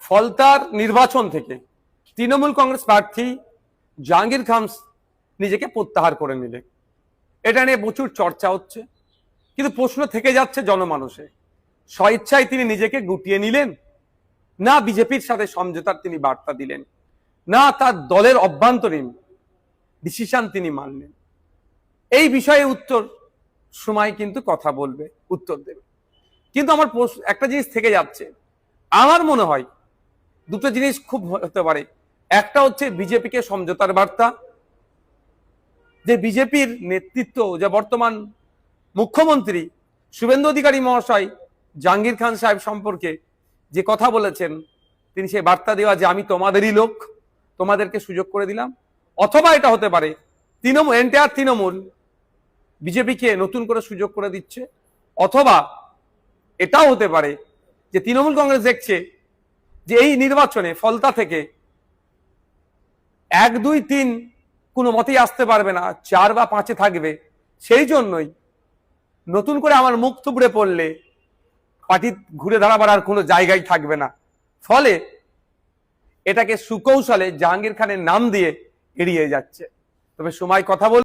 ফলতার নির্বাচন থেকে তৃণমূল কংগ্রেস প্রার্থী জাহাঙ্গীর খান নিজেকে প্রত্যাহার করে নিলেন। এটা নিয়ে প্রচুর চর্চা হচ্ছে, কিন্তু প্রশ্ন থেকে যাচ্ছে জনমানসে, স্বইচ্ছায় তিনি নিজেকে গুটিয়ে নিলেন, না বিজেপির সাথে সমঝোতার তিনি বার্তা দিলেন, না তার দলের অভ্যন্তরীণ ডিসিশন তিনি মানলেন। এই বিষয়ে উত্তর সময় কিন্তু কথা বলবে, উত্তর দেবে। কিন্তু আমার একটা জিনিস থেকে যাচ্ছে, আমার মনে হয় দুটো জিনিস খুব হতে পারে। একটা হচ্ছে বিজেপিকে সমঝোতার বার্তা, যে বিজেপির নেতৃত্ব, যে বর্তমান মুখ্যমন্ত্রী শুভেন্দু অধিকারী মহাশয় জাহাঙ্গীর খান সাহেব সম্পর্কে যে কথা বলেছেন, তিনি সেই বার্তা দেওয়া যে আমি তোমাদেরই লোক, তোমাদেরকে সুযোগ করে দিলাম। অথবা এটা হতে পারে তৃণমূল বিজেপিকে নতুন করে সুযোগ করে দিচ্ছে। অথবা এটাও হতে পারে যে তৃণমূল কংগ্রেস দেখছে যে এই নির্বাচনে ফলতা থেকে 1, 2, 3 কোনো মতেই আসতে পারবে না, 4 বা 5-এ থাকবে। সেই জন্যই নতুন করে আমার মুখ থুবড়ে পড়লে পার্টি ঘুরে দাঁড়াবার আর কোনো জায়গায় থাকবে না। ফলে এটাকে সুকৌশলে জাহাঙ্গীর খানের নাম দিয়ে এড়িয়ে যাচ্ছে। তবে সময় কথা বল।